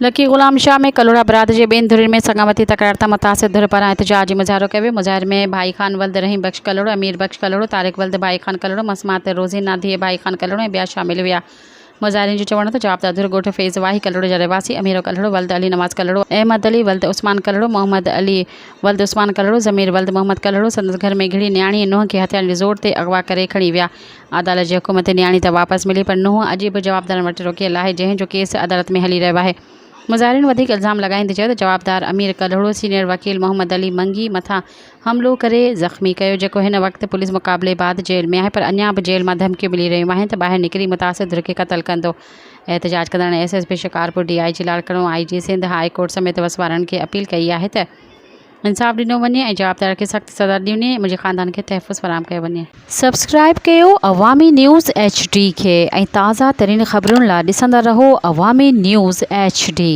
Lucky ग़ुलाम शाह में कलोड़ा बरादरी जे ॿियनि धुरियुनि में संगामती तकरार तां मुतासिर धुर पारां एहतजाज मुज़ाहिरो कयो वियो। मुज़ाहिरे में भाई ख़ान वल्द रहीम बख्श कलोड़ो, अमीर बख्श कलोड़ो, तारिक वल्द भाई ख़ान कलोड़ो, मसमात रोज़ी नाधी भाई ख़ान कलोड़ो ऐं ॿिया शामिल हुआ। मुज़ाहिरीन जो चवण त जवाबदार धुर ॻोठ फैज़ वाही कलोड़ो जा रहवासी अमीर कलोड़ो, वल्द अली नवाज़ कलोड़ो, अहमद अली वल्द उस्मान कलोड़ो, मोहम्मद अली वल्द उस्मान कलोड़ो, ज़मीर वल्द मोहम्मद कलोड़ो संदसि घर में घिड़ी न्याणी नुंहं खे हथियारनि जे ज़ोर ते अगवा करे खणी विया। अदालत जे हुकुम ते न्याणी त वापसि मिली, पर नुंहुं अॼु बि जवाबदारनि वटि रोकियल आहे, जंहिंजो केस अदालत में हली रहियो आहे। मुज़ाहिरीन वधीक इल्ज़ाम लॻाईंदे चयो त जवाबदार अमीर कलोड़ो सीनियर वकील मोहम्मद अली मंगी मथां हमिलो करे ज़ख़्मी कयो, जेको हिन वक़्तु पुलिस मुक़ाबले बाद जेल में आहे, पर अञा बि जेल मां धमकियूं मिली रहियूं आहिनि त ॿाहिरि निकिरी मुतासिर धुर खे क़तल कंदो। एहतजाज कंदड़ SSP Shikarpur DIG Larkana IG Sindh high court समेत वसवारनि खे अपील कई आहे त इंसाफ़ ॾिनो वञे ऐं जवाबदार खे सख़्त सज़ा ॾिनी मुंहिंजे ख़ानदान खे तहफ़ुज़ फ़राहम कयो वञे। सब्सक्राइब कयो अवामी न्यूज़ HD खे ऐं ताज़ा तरीन ख़बरुनि लाइ ॾिसंदा रहो अवामी न्यूज़ HD।